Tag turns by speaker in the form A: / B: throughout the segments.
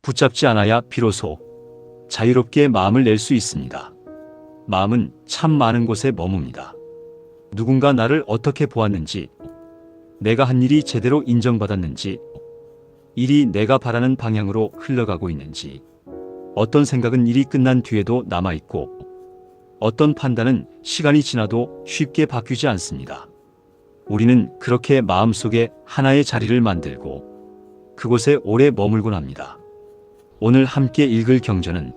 A: 붙잡지 않아야 비로소 자유롭게 마음을 낼 수 있습니다. 마음은 참 많은 곳에 머뭅니다. 누군가 나를 어떻게 보았는지, 내가 한 일이 제대로 인정받았는지, 일이 내가 바라는 방향으로 흘러가고 있는지, 어떤 생각은 일이 끝난 뒤에도 남아있고, 어떤 판단은 시간이 지나도 쉽게 바뀌지 않습니다. 우리는 그렇게 마음속에 하나의 자리를 만들고 그곳에 오래 머물곤 합니다. 오늘 함께 읽을 경전은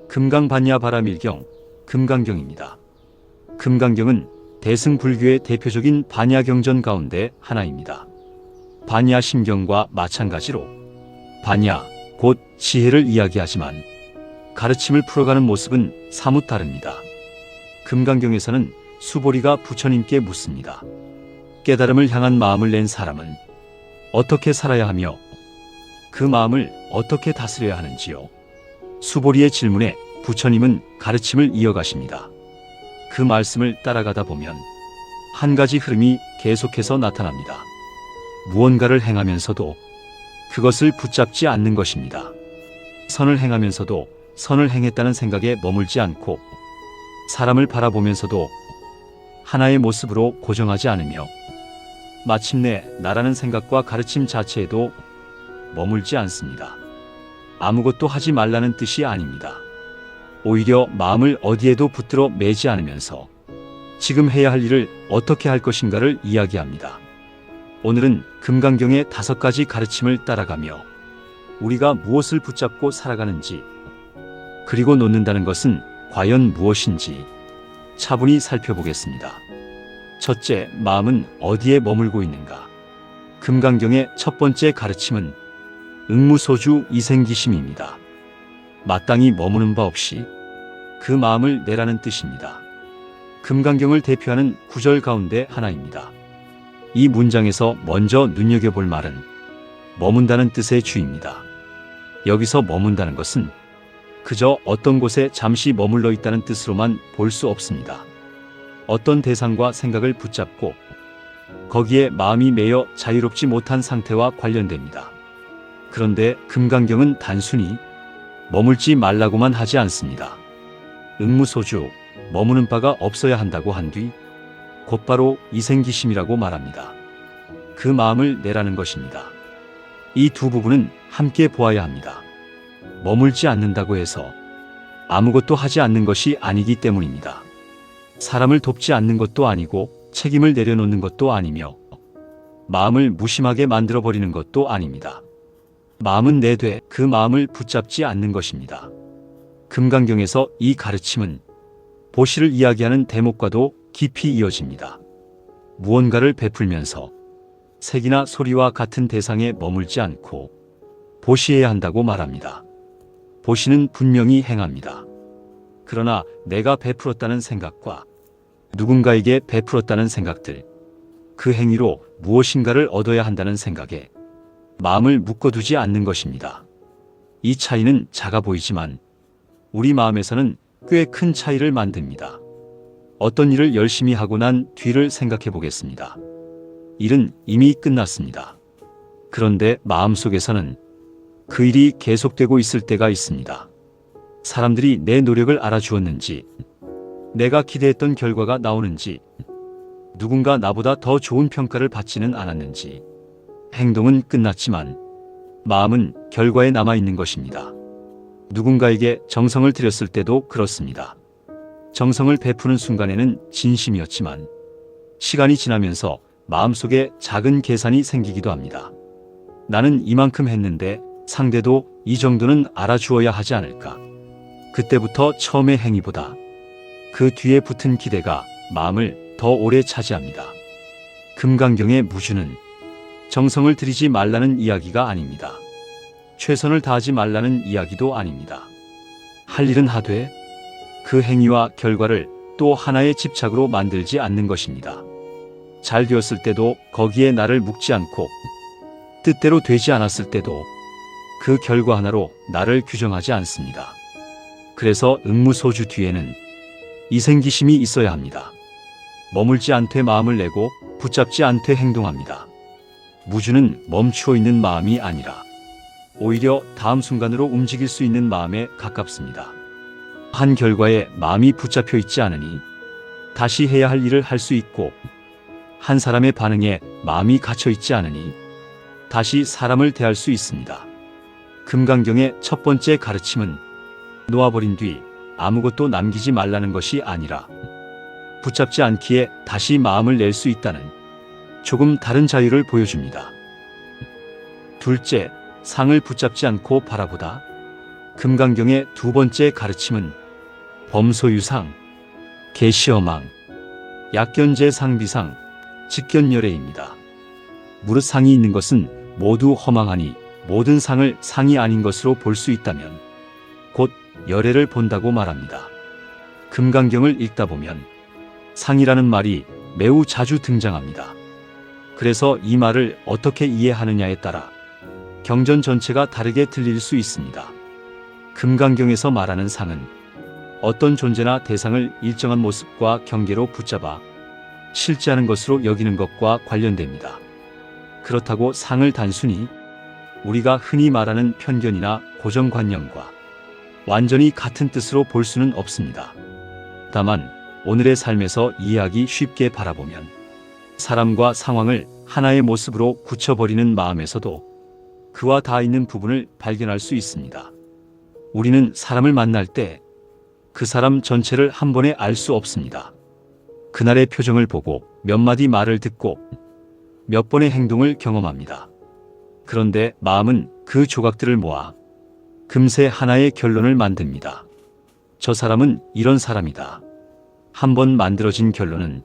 A: 금강반야 바라밀경 금강경입니다. 금강경은 대승불교의 대표적인 반야 경전 가운데 하나입니다. 반야 심경과 마찬가지로 반야, 곧 지혜를 이야기하지만 가르침을 풀어가는 모습은 사뭇 다릅니다. 금강경에서는 수보리가 부처님께 묻습니다. 깨달음을 향한 마음을 낸 사람은 어떻게 살아야 하며 그 마음을 어떻게 다스려야 하는지요? 수보리의 질문에 부처님은 가르침을 이어가십니다. 그 말씀을 따라가다 보면 한 가지 흐름이 계속해서 나타납니다. 무언가를 행하면서도 그것을 붙잡지 않는 것입니다. 선을 행하면서도 선을 행했다는 생각에 머물지 않고, 사람을 바라보면서도 하나의 모습으로 고정하지 않으며, 마침내 나라는 생각과 가르침 자체에도 머물지 않습니다. 아무것도 하지 말라는 뜻이 아닙니다. 오히려 마음을 어디에도 붙들어 매지 않으면서 지금 해야 할 일을 어떻게 할 것인가를 이야기합니다. 오늘은 금강경의 5가지 가르침을 따라가며 우리가 무엇을 붙잡고 살아가는지, 그리고 놓는다는 것은 과연 무엇인지 차분히 살펴보겠습니다. 첫째, 마음은 어디에 머물고 있는가? 금강경의 첫 번째 가르침은 응무소주 이생기심입니다. 마땅히 머무는 바 없이 그 마음을 내라는 뜻입니다. 금강경을 대표하는 구절 가운데 하나입니다. 이 문장에서 먼저 눈여겨볼 말은 머문다는 뜻의 주입니다. 여기서 머문다는 것은 그저 어떤 곳에 잠시 머물러 있다는 뜻으로만 볼 수 없습니다. 어떤 대상과 생각을 붙잡고 거기에 마음이 매여 자유롭지 못한 상태와 관련됩니다. 그런데 금강경은 단순히 머물지 말라고만 하지 않습니다. 응무소주, 머무는 바가 없어야 한다고 한 뒤 곧바로 이생기심이라고 말합니다. 그 마음을 내라는 것입니다. 이 두 부분은 함께 보아야 합니다. 머물지 않는다고 해서 아무것도 하지 않는 것이 아니기 때문입니다. 사람을 돕지 않는 것도 아니고 책임을 내려놓는 것도 아니며 마음을 무심하게 만들어버리는 것도 아닙니다. 마음은 내되 그 마음을 붙잡지 않는 것입니다. 금강경에서 이 가르침은 보시를 이야기하는 대목과도 깊이 이어집니다. 무언가를 베풀면서 색이나 소리와 같은 대상에 머물지 않고 보시해야 한다고 말합니다. 보시는 분명히 행합니다. 그러나 내가 베풀었다는 생각과 누군가에게 베풀었다는 생각들, 그 행위로 무엇인가를 얻어야 한다는 생각에 마음을 묶어두지 않는 것입니다. 이 차이는 작아 보이지만 우리 마음에서는 꽤 큰 차이를 만듭니다. 어떤 일을 열심히 하고 난 뒤를 생각해 보겠습니다. 일은 이미 끝났습니다. 그런데 마음속에서는 그 일이 계속되고 있을 때가 있습니다. 사람들이 내 노력을 알아주었는지, 내가 기대했던 결과가 나오는지, 누군가 나보다 더 좋은 평가를 받지는 않았는지, 행동은 끝났지만 마음은 결과에 남아있는 것입니다. 누군가에게 정성을 들였을 때도 그렇습니다. 정성을 베푸는 순간에는 진심이었지만 시간이 지나면서 마음속에 작은 계산이 생기기도 합니다. 나는 이만큼 했는데 상대도 이 정도는 알아주어야 하지 않을까. 그때부터 처음의 행위보다 그 뒤에 붙은 기대가 마음을 더 오래 차지합니다. 금강경의 무주는 정성을 들이지 말라는 이야기가 아닙니다. 최선을 다하지 말라는 이야기도 아닙니다. 할 일은 하되 그 행위와 결과를 또 하나의 집착으로 만들지 않는 것입니다. 잘 되었을 때도 거기에 나를 묶지 않고 뜻대로 되지 않았을 때도 그 결과 하나로 나를 규정하지 않습니다. 그래서 응무소주 뒤에는 이생기심이 있어야 합니다. 머물지 않되 마음을 내고 붙잡지 않되 행동합니다. 무주는 멈추어 있는 마음이 아니라 오히려 다음 순간으로 움직일 수 있는 마음에 가깝습니다. 한 결과에 마음이 붙잡혀 있지 않으니 다시 해야 할 일을 할 수 있고, 한 사람의 반응에 마음이 갇혀 있지 않으니 다시 사람을 대할 수 있습니다. 금강경의 첫 번째 가르침은 놓아버린 뒤 아무것도 남기지 말라는 것이 아니라 붙잡지 않기에 다시 마음을 낼 수 있다는 조금 다른 자유를 보여줍니다. 둘째, 상을 붙잡지 않고 바라보다. 금강경의 두 번째 가르침은 범소유상, 계시어망, 약견제상비상, 직견열애입니다. 무릇 상이 있는 것은 모두 허망하니 모든 상을 상이 아닌 것으로 볼 수 있다면 곧 열애를 본다고 말합니다. 금강경을 읽다 보면 상이라는 말이 매우 자주 등장합니다. 그래서 이 말을 어떻게 이해하느냐에 따라 경전 전체가 다르게 들릴 수 있습니다. 금강경에서 말하는 상은 어떤 존재나 대상을 일정한 모습과 경계로 붙잡아 실제하는 것으로 여기는 것과 관련됩니다. 그렇다고 상을 단순히 우리가 흔히 말하는 편견이나 고정관념과 완전히 같은 뜻으로 볼 수는 없습니다. 다만 오늘의 삶에서 이해하기 쉽게 바라보면 사람과 상황을 하나의 모습으로 굳혀버리는 마음에서도 그와 닿아있는 부분을 발견할 수 있습니다. 우리는 사람을 만날 때 그 사람 전체를 한 번에 알 수 없습니다. 그날의 표정을 보고 몇 마디 말을 듣고 몇 번의 행동을 경험합니다. 그런데 마음은 그 조각들을 모아 금세 하나의 결론을 만듭니다. 저 사람은 이런 사람이다. 한 번 만들어진 결론은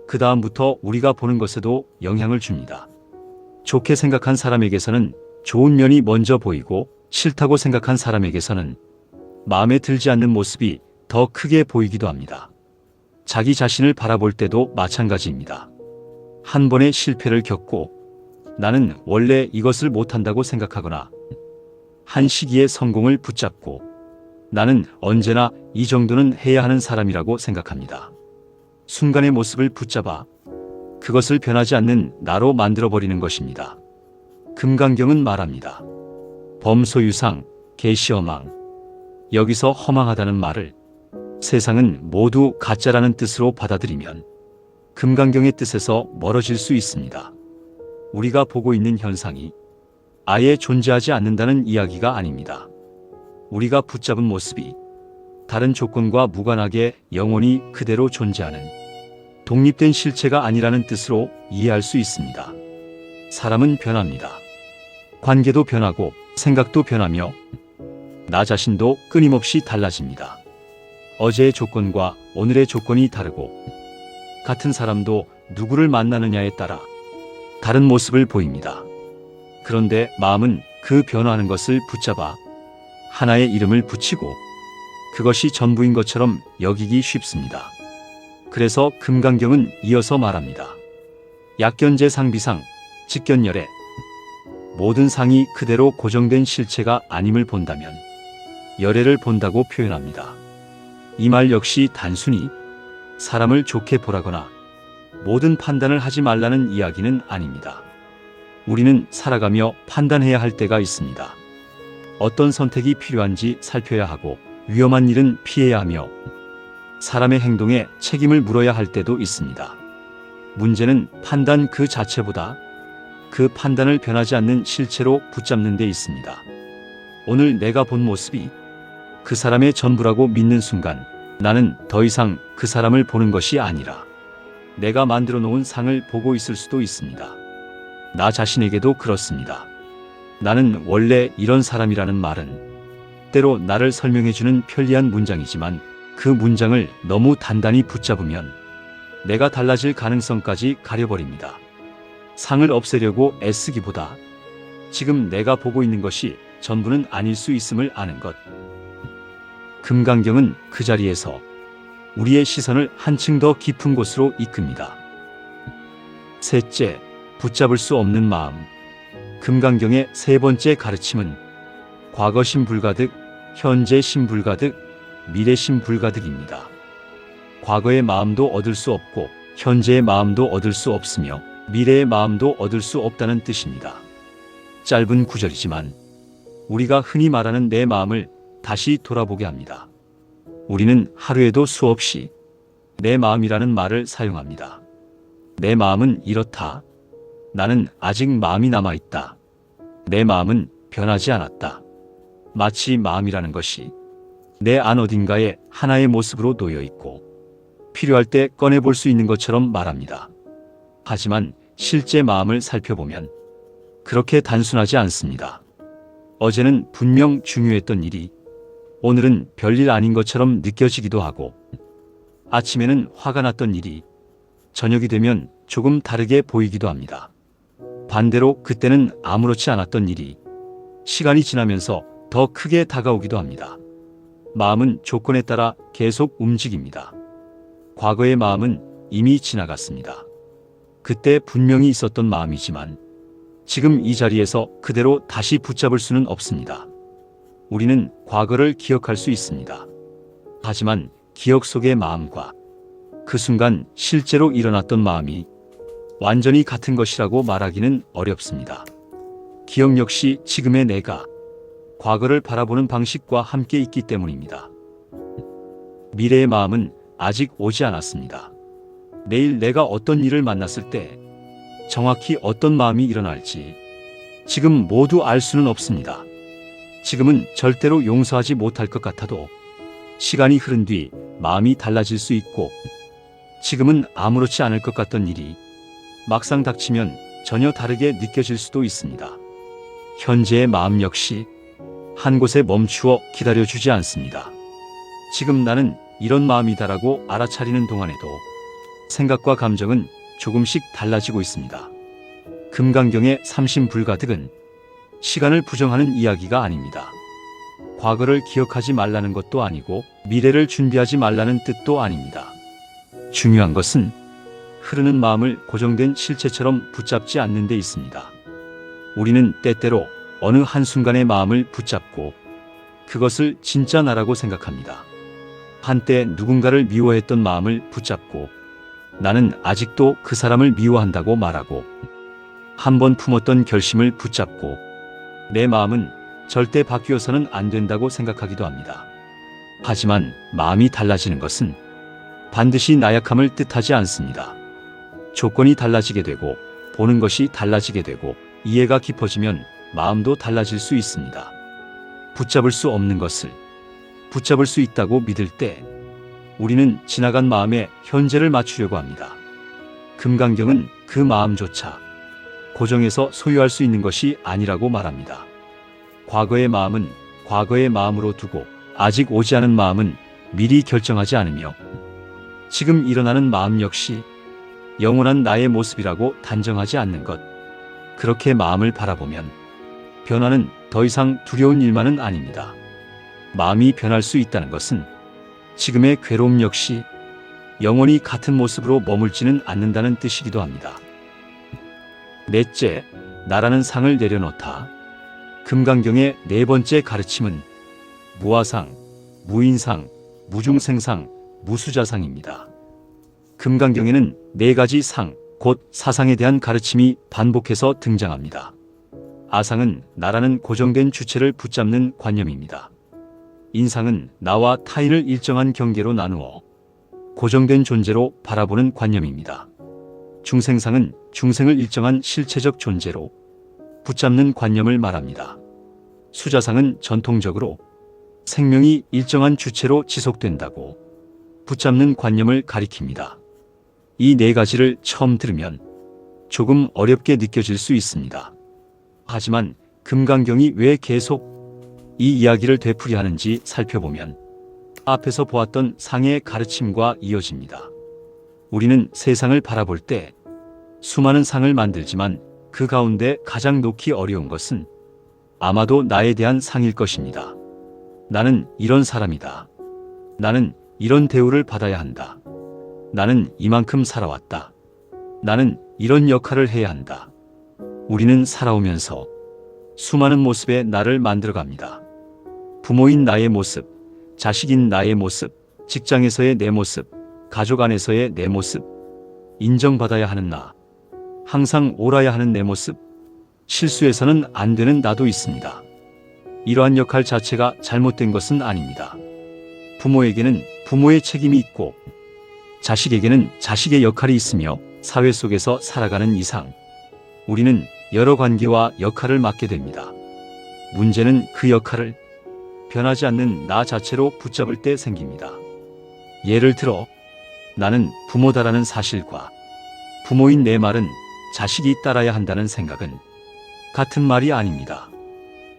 A: 그 다음부터 우리가 보는 것에도 영향을 줍니다. 좋게 생각한 사람에게서는 좋은 면이 먼저 보이고, 싫다고 생각한 사람에게서는 마음에 들지 않는 모습이 더 크게 보이기도 합니다. 자기 자신을 바라볼 때도 마찬가지입니다. 한 번의 실패를 겪고 나는 원래 이것을 못한다고 생각하거나, 한 시기의 성공을 붙잡고 나는 언제나 이 정도는 해야 하는 사람이라고 생각합니다. 순간의 모습을 붙잡아 그것을 변하지 않는 나로 만들어버리는 것입니다. 금강경은 말합니다. 범소유상, 계시어망. 여기서 허망하다는 말을 세상은 모두 가짜라는 뜻으로 받아들이면 금강경의 뜻에서 멀어질 수 있습니다. 우리가 보고 있는 현상이 아예 존재하지 않는다는 이야기가 아닙니다. 우리가 붙잡은 모습이 다른 조건과 무관하게 영원히 그대로 존재하는 독립된 실체가 아니라는 뜻으로 이해할 수 있습니다. 사람은 변합니다. 관계도 변하고 생각도 변하며 나 자신도 끊임없이 달라집니다. 어제의 조건과 오늘의 조건이 다르고, 같은 사람도 누구를 만나느냐에 따라 다른 모습을 보입니다. 그런데 마음은 그 변화하는 것을 붙잡아 하나의 이름을 붙이고 그것이 전부인 것처럼 여기기 쉽습니다. 그래서 금강경은 이어서 말합니다. 약견제상비상, 직견열애. 모든 상이 그대로 고정된 실체가 아님을 본다면 열애를 본다고 표현합니다. 이 말 역시 단순히 사람을 좋게 보라거나 모든 판단을 하지 말라는 이야기는 아닙니다. 우리는 살아가며 판단해야 할 때가 있습니다. 어떤 선택이 필요한지 살펴야 하고, 위험한 일은 피해야 하며, 사람의 행동에 책임을 물어야 할 때도 있습니다. 문제는 판단 그 자체보다 그 판단을 변하지 않는 실체로 붙잡는 데 있습니다. 오늘 내가 본 모습이 그 사람의 전부라고 믿는 순간 나는 더 이상 그 사람을 보는 것이 아니라 내가 만들어 놓은 상을 보고 있을 수도 있습니다. 나 자신에게도 그렇습니다. 나는 원래 이런 사람이라는 말은 때로 나를 설명해주는 편리한 문장이지만 그 문장을 너무 단단히 붙잡으면 내가 달라질 가능성까지 가려버립니다. 상을 없애려고 애쓰기보다 지금 내가 보고 있는 것이 전부는 아닐 수 있음을 아는 것. 금강경은 그 자리에서 우리의 시선을 한층 더 깊은 곳으로 이끕니다. 셋째, 붙잡을 수 없는 마음. 금강경의 세 번째 가르침은 과거심 불가득, 현재심 불가득, 미래심 불가득입니다. 과거의 마음도 얻을 수 없고 현재의 마음도 얻을 수 없으며 미래의 마음도 얻을 수 없다는 뜻입니다. 짧은 구절이지만 우리가 흔히 말하는 내 마음을 다시 돌아보게 합니다. 우리는 하루에도 수없이 내 마음이라는 말을 사용합니다. 내 마음은 이렇다. 나는 아직 마음이 남아있다. 내 마음은 변하지 않았다. 마치 마음이라는 것이 내 안 어딘가에 하나의 모습으로 놓여 있고 필요할 때 꺼내볼 수 있는 것처럼 말합니다. 하지만 실제 마음을 살펴보면 그렇게 단순하지 않습니다. 어제는 분명 중요했던 일이 오늘은 별일 아닌 것처럼 느껴지기도 하고, 아침에는 화가 났던 일이 저녁이 되면 조금 다르게 보이기도 합니다. 반대로 그때는 아무렇지 않았던 일이 시간이 지나면서 더 크게 다가오기도 합니다. 마음은 조건에 따라 계속 움직입니다. 과거의 마음은 이미 지나갔습니다. 그때 분명히 있었던 마음이지만 지금 이 자리에서 그대로 다시 붙잡을 수는 없습니다. 우리는 과거를 기억할 수 있습니다. 하지만 기억 속의 마음과 그 순간 실제로 일어났던 마음이 완전히 같은 것이라고 말하기는 어렵습니다. 기억 역시 지금의 내가 과거를 바라보는 방식과 함께 있기 때문입니다. 미래의 마음은 아직 오지 않았습니다. 내일 내가 어떤 일을 만났을 때 정확히 어떤 마음이 일어날지 지금 모두 알 수는 없습니다. 지금은 절대로 용서하지 못할 것 같아도 시간이 흐른 뒤 마음이 달라질 수 있고, 지금은 아무렇지 않을 것 같던 일이 막상 닥치면 전혀 다르게 느껴질 수도 있습니다. 현재의 마음 역시 한 곳에 멈추어 기다려주지 않습니다. 지금 나는 이런 마음이다라고 알아차리는 동안에도 생각과 감정은 조금씩 달라지고 있습니다. 금강경의 삼심불가득은 시간을 부정하는 이야기가 아닙니다. 과거를 기억하지 말라는 것도 아니고 미래를 준비하지 말라는 뜻도 아닙니다. 중요한 것은 흐르는 마음을 고정된 실체처럼 붙잡지 않는 데 있습니다. 우리는 때때로 어느 한순간의 마음을 붙잡고 그것을 진짜 나라고 생각합니다. 한때 누군가를 미워했던 마음을 붙잡고 나는 아직도 그 사람을 미워한다고 말하고, 한번 품었던 결심을 붙잡고 내 마음은 절대 바뀌어서는 안 된다고 생각하기도 합니다. 하지만 마음이 달라지는 것은 반드시 나약함을 뜻하지 않습니다. 조건이 달라지게 되고 보는 것이 달라지게 되고 이해가 깊어지면 마음도 달라질 수 있습니다. 붙잡을 수 없는 것을 붙잡을 수 있다고 믿을 때 우리는 지나간 마음에 현재를 맞추려고 합니다. 금강경은 그 마음조차 고정해서 소유할 수 있는 것이 아니라고 말합니다. 과거의 마음은 과거의 마음으로 두고 아직 오지 않은 마음은 미리 결정하지 않으며, 지금 일어나는 마음 역시 영원한 나의 모습이라고 단정하지 않는 것. 그렇게 마음을 바라보면 변화는 더 이상 두려운 일만은 아닙니다. 마음이 변할 수 있다는 것은 지금의 괴로움 역시 영원히 같은 모습으로 머물지는 않는다는 뜻이기도 합니다. 넷째, 나라는 상을 내려놓다. 금강경의 네 번째 가르침은 무아상, 무인상, 무중생상, 무수자상입니다. 금강경에는 네 가지 상, 곧 사상에 대한 가르침이 반복해서 등장합니다. 아상은 나라는 고정된 주체를 붙잡는 관념입니다. 인상은 나와 타인을 일정한 경계로 나누어 고정된 존재로 바라보는 관념입니다. 중생상은 중생을 일정한 실체적 존재로 붙잡는 관념을 말합니다. 수자상은 전통적으로 생명이 일정한 주체로 지속된다고 붙잡는 관념을 가리킵니다. 이 네 가지를 처음 들으면 조금 어렵게 느껴질 수 있습니다. 하지만 금강경이 왜 계속 이 이야기를 되풀이하는지 살펴보면 앞에서 보았던 상의 가르침과 이어집니다. 우리는 세상을 바라볼 때 수많은 상을 만들지만 그 가운데 가장 놓기 어려운 것은 아마도 나에 대한 상일 것입니다. 나는 이런 사람이다. 나는 이런 대우를 받아야 한다. 나는 이만큼 살아왔다. 나는 이런 역할을 해야 한다. 우리는 살아오면서 수많은 모습의 나를 만들어갑니다. 부모인 나의 모습, 자식인 나의 모습, 직장에서의 내 모습, 가족 안에서의 내 모습, 인정받아야 하는 나, 항상 옳아야 하는 내 모습, 실수해서는 안 되는 나도 있습니다. 이러한 역할 자체가 잘못된 것은 아닙니다. 부모에게는 부모의 책임이 있고 자식에게는 자식의 역할이 있으며 사회 속에서 살아가는 이상 우리는 여러 관계와 역할을 맡게 됩니다. 문제는 그 역할을 변하지 않는 나 자체로 붙잡을 때 생깁니다. 예를 들어 나는 부모다라는 사실과 부모인 내 말은 자식이 따라야 한다는 생각은 같은 말이 아닙니다.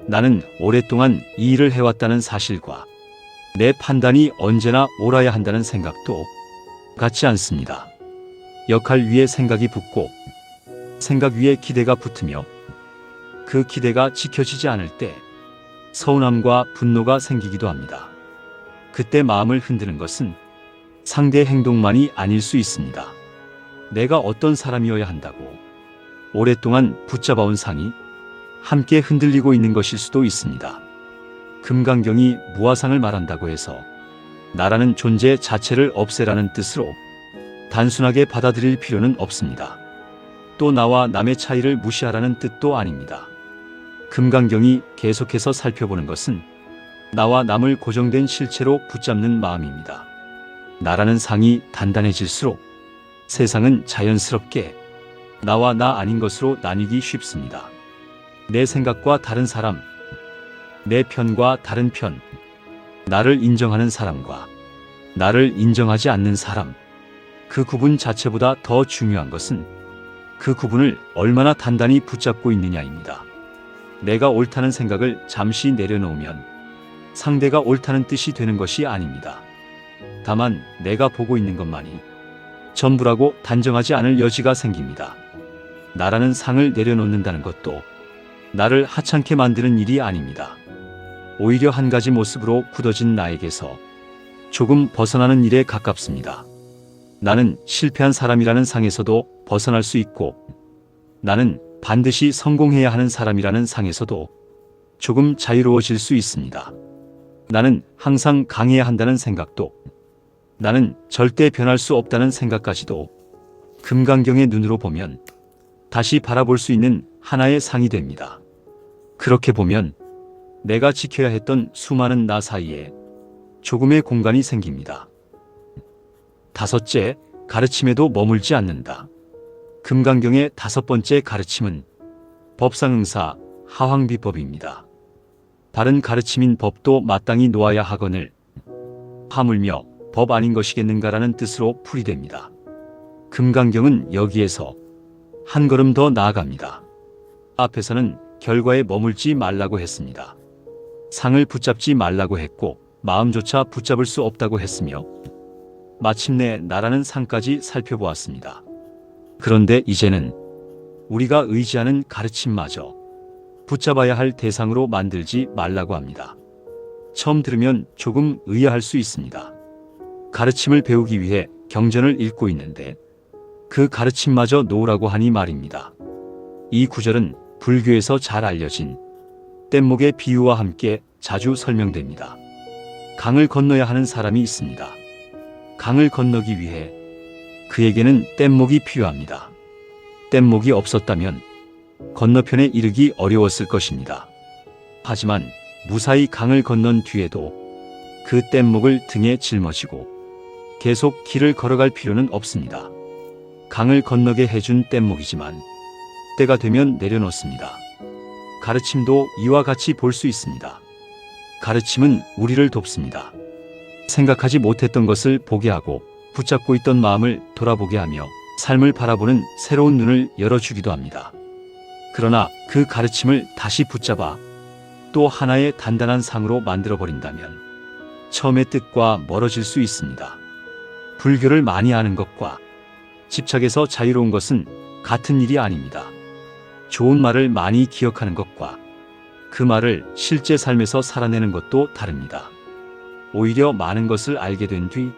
A: 나는 오랫동안 이 일을 해왔다는 사실과 내 판단이 언제나 옳아야 한다는 생각도 같지 않습니다. 역할 위에 생각이 붙고 생각 위에 기대가 붙으며 그 기대가 지켜지지 않을 때 서운함과 분노가 생기기도 합니다. 그때 마음을 흔드는 것은 상대의 행동만이 아닐 수 있습니다. 내가 어떤 사람이어야 한다고 오랫동안 붙잡아온 상이 함께 흔들리고 있는 것일 수도 있습니다. 금강경이 무아상을 말한다고 해서 나라는 존재 자체를 없애라는 뜻으로 단순하게 받아들일 필요는 없습니다. 또 나와 남의 차이를 무시하라는 뜻도 아닙니다. 금강경이 계속해서 살펴보는 것은 나와 남을 고정된 실체로 붙잡는 마음입니다. 나라는 상이 단단해질수록 세상은 자연스럽게 나와 나 아닌 것으로 나뉘기 쉽습니다. 내 생각과 다른 사람, 내 편과 다른 편, 나를 인정하는 사람과 나를 인정하지 않는 사람, 그 구분 자체보다 더 중요한 것은 그 구분을 얼마나 단단히 붙잡고 있느냐입니다. 내가 옳다는 생각을 잠시 내려놓으면 상대가 옳다는 뜻이 되는 것이 아닙니다. 다만 내가 보고 있는 것만이 전부라고 단정하지 않을 여지가 생깁니다. 나라는 상을 내려놓는다는 것도 나를 하찮게 만드는 일이 아닙니다. 오히려 한 가지 모습으로 굳어진 나에게서 조금 벗어나는 일에 가깝습니다. 나는 실패한 사람이라는 상에서도 벗어날 수 있고 나는 반드시 성공해야 하는 사람이라는 상에서도 조금 자유로워질 수 있습니다. 나는 항상 강해야 한다는 생각도 나는 절대 변할 수 없다는 생각까지도 금강경의 눈으로 보면 다시 바라볼 수 있는 하나의 상이 됩니다. 그렇게 보면 내가 지켜야 했던 수많은 나 사이에 조금의 공간이 생깁니다. 다섯째, 가르침에도 머물지 않는다. 금강경의 다섯 번째 가르침은 법상응사 하황비법입니다. 바른 가르침인 법도 마땅히 놓아야 하거늘 하물며 법 아닌 것이겠는가라는 뜻으로 풀이됩니다. 금강경은 여기에서 한 걸음 더 나아갑니다. 앞에서는 결과에 머물지 말라고 했습니다. 상을 붙잡지 말라고 했고 마음조차 붙잡을 수 없다고 했으며 마침내 나라는 상까지 살펴보았습니다. 그런데 이제는 우리가 의지하는 가르침마저 붙잡아야 할 대상으로 만들지 말라고 합니다. 처음 들으면 조금 의아할 수 있습니다. 가르침을 배우기 위해 경전을 읽고 있는데 그 가르침마저 놓으라고 하니 말입니다. 이 구절은 불교에서 잘 알려진 뗏목의 비유와 함께 자주 설명됩니다. 강을 건너야 하는 사람이 있습니다. 강을 건너기 위해 그에게는 뗏목이 필요합니다. 뗏목이 없었다면 건너편에 이르기 어려웠을 것입니다. 하지만 무사히 강을 건넌 뒤에도 그 뗏목을 등에 짊어지고 계속 길을 걸어갈 필요는 없습니다. 강을 건너게 해준 뗏목이지만 때가 되면 내려놓습니다. 가르침도 이와 같이 볼 수 있습니다. 가르침은 우리를 돕습니다. 생각하지 못했던 것을 보게 하고 붙잡고 있던 마음을 돌아보게 하며 삶을 바라보는 새로운 눈을 열어주기도 합니다. 그러나 그 가르침을 다시 붙잡아 또 하나의 단단한 상으로 만들어버린다면 처음의 뜻과 멀어질 수 있습니다. 불교를 많이 아는 것과 집착에서 자유로운 것은 같은 일이 아닙니다. 좋은 말을 많이 기억하는 것과 그 말을 실제 삶에서 살아내는 것도 다릅니다. 오히려 많은 것을 알게 된 뒤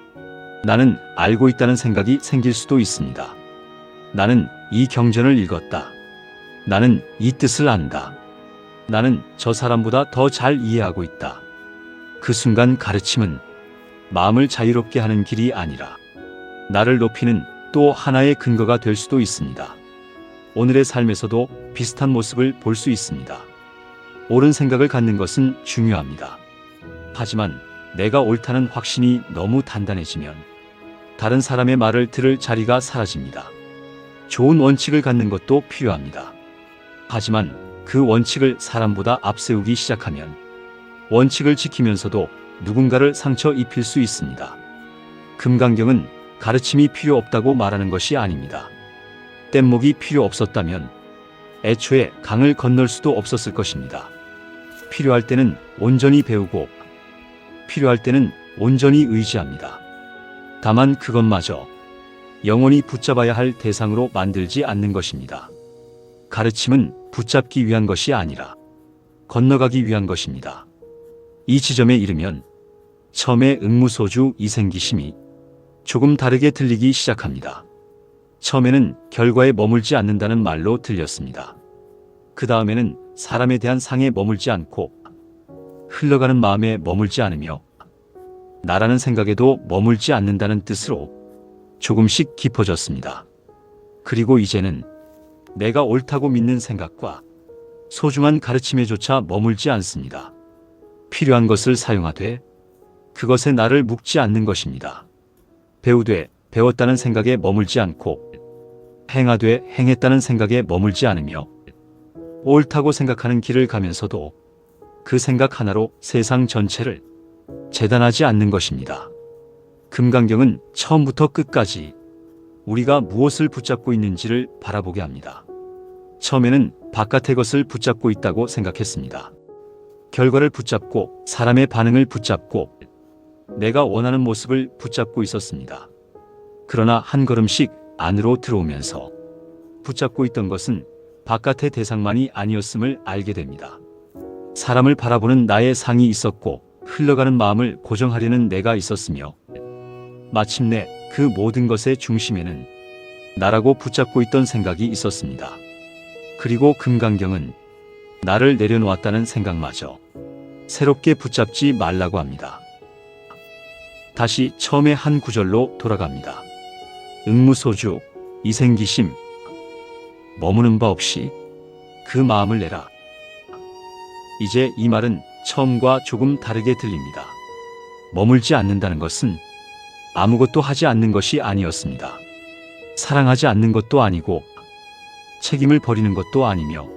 A: 나는 알고 있다는 생각이 생길 수도 있습니다. 나는 이 경전을 읽었다. 나는 이 뜻을 안다. 나는 저 사람보다 더 잘 이해하고 있다. 그 순간 가르침은 마음을 자유롭게 하는 길이 아니라 나를 높이는 또 하나의 근거가 될 수도 있습니다. 오늘의 삶에서도 비슷한 모습을 볼 수 있습니다. 옳은 생각을 갖는 것은 중요합니다. 하지만 내가 옳다는 확신이 너무 단단해지면 다른 사람의 말을 들을 자리가 사라집니다. 좋은 원칙을 갖는 것도 필요합니다. 하지만 그 원칙을 사람보다 앞세우기 시작하면 원칙을 지키면서도 누군가를 상처 입힐 수 있습니다. 금강경은 가르침이 필요 없다고 말하는 것이 아닙니다. 뗏목이 필요 없었다면 애초에 강을 건널 수도 없었을 것입니다. 필요할 때는 온전히 배우고 필요할 때는 온전히 의지합니다. 다만 그것마저 영원히 붙잡아야 할 대상으로 만들지 않는 것입니다. 가르침은 붙잡기 위한 것이 아니라 건너가기 위한 것입니다. 이 지점에 이르면 처음에 응무소주 이생기심이 조금 다르게 들리기 시작합니다. 처음에는 결과에 머물지 않는다는 말로 들렸습니다. 그 다음에는 사람에 대한 상에 머물지 않고 흘러가는 마음에 머물지 않으며 나라는 생각에도 머물지 않는다는 뜻으로 조금씩 깊어졌습니다. 그리고 이제는 내가 옳다고 믿는 생각과 소중한 가르침에조차 머물지 않습니다. 필요한 것을 사용하되 그것에 나를 묶지 않는 것입니다. 배우되 배웠다는 생각에 머물지 않고 행하되 행했다는 생각에 머물지 않으며 옳다고 생각하는 길을 가면서도 그 생각 하나로 세상 전체를 재단하지 않는 것입니다. 금강경은 처음부터 끝까지 우리가 무엇을 붙잡고 있는지를 바라보게 합니다. 처음에는 바깥의 것을 붙잡고 있다고 생각했습니다. 결과를 붙잡고 사람의 반응을 붙잡고 내가 원하는 모습을 붙잡고 있었습니다. 그러나 한 걸음씩 안으로 들어오면서 붙잡고 있던 것은 바깥의 대상만이 아니었음을 알게 됩니다. 사람을 바라보는 나의 상이 있었고 흘러가는 마음을 고정하려는 내가 있었으며 마침내 그 모든 것의 중심에는 나라고 붙잡고 있던 생각이 있었습니다. 그리고 금강경은 나를 내려놓았다는 생각마저 새롭게 붙잡지 말라고 합니다. 다시 처음의 한 구절로 돌아갑니다. 응무소주, 이생기심, 머무는 바 없이 그 마음을 내라. 이제 이 말은 처음과 조금 다르게 들립니다. 머물지 않는다는 것은 아무것도 하지 않는 것이 아니었습니다. 사랑하지 않는 것도 아니고 책임을 버리는 것도 아니며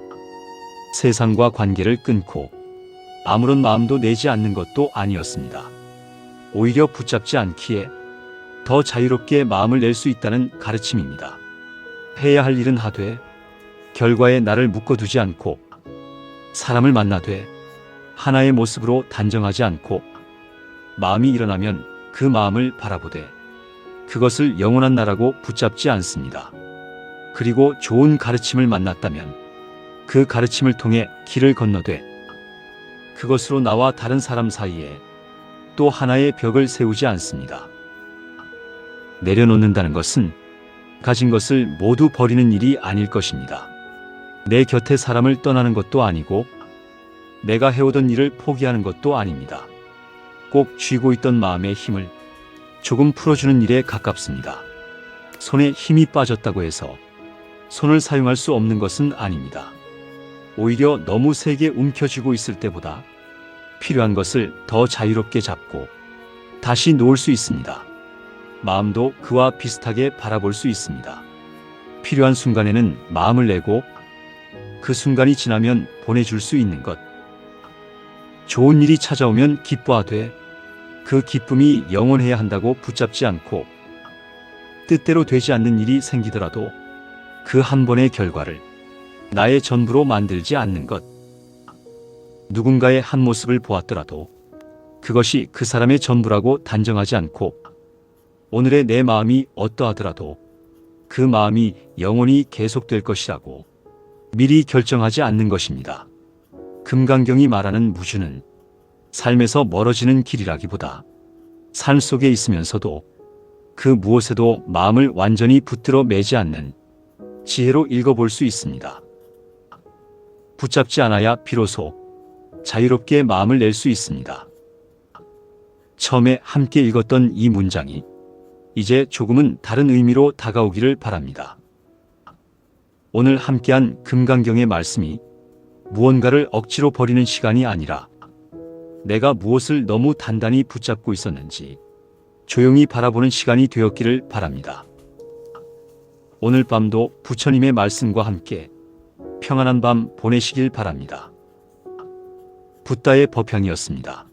A: 세상과 관계를 끊고 아무런 마음도 내지 않는 것도 아니었습니다. 오히려 붙잡지 않기에 더 자유롭게 마음을 낼 수 있다는 가르침입니다. 해야 할 일은 하되 결과에 나를 묶어두지 않고 사람을 만나되 하나의 모습으로 단정하지 않고 마음이 일어나면 그 마음을 바라보되 그것을 영원한 나라고 붙잡지 않습니다. 그리고 좋은 가르침을 만났다면 그 가르침을 통해 길을 건너되 그것으로 나와 다른 사람 사이에 또 하나의 벽을 세우지 않습니다. 내려놓는다는 것은 가진 것을 모두 버리는 일이 아닐 것입니다. 내 곁에 사람을 떠나는 것도 아니고 내가 해오던 일을 포기하는 것도 아닙니다. 꼭 쥐고 있던 마음의 힘을 조금 풀어주는 일에 가깝습니다. 손에 힘이 빠졌다고 해서 손을 사용할 수 없는 것은 아닙니다. 오히려 너무 세게 움켜쥐고 있을 때보다 필요한 것을 더 자유롭게 잡고 다시 놓을 수 있습니다. 마음도 그와 비슷하게 바라볼 수 있습니다. 필요한 순간에는 마음을 내고 그 순간이 지나면 보내줄 수 있는 것. 좋은 일이 찾아오면 기뻐하되 그 기쁨이 영원해야 한다고 붙잡지 않고 뜻대로 되지 않는 일이 생기더라도 그 한 번의 결과를 나의 전부로 만들지 않는 것. 누군가의 한 모습을 보았더라도 그것이 그 사람의 전부라고 단정하지 않고 오늘의 내 마음이 어떠하더라도 그 마음이 영원히 계속될 것이라고 미리 결정하지 않는 것입니다. 금강경이 말하는 무주는 삶에서 멀어지는 길이라기보다 삶 속에 있으면서도 그 무엇에도 마음을 완전히 붙들어 매지 않는 지혜로 읽어볼 수 있습니다. 붙잡지 않아야 비로소 자유롭게 마음을 낼 수 있습니다. 처음에 함께 읽었던 이 문장이 이제 조금은 다른 의미로 다가오기를 바랍니다. 오늘 함께한 금강경의 말씀이 무언가를 억지로 버리는 시간이 아니라 내가 무엇을 너무 단단히 붙잡고 있었는지 조용히 바라보는 시간이 되었기를 바랍니다. 오늘 밤도 부처님의 말씀과 함께 평안한 밤 보내시길 바랍니다. 붓다의 법향이었습니다.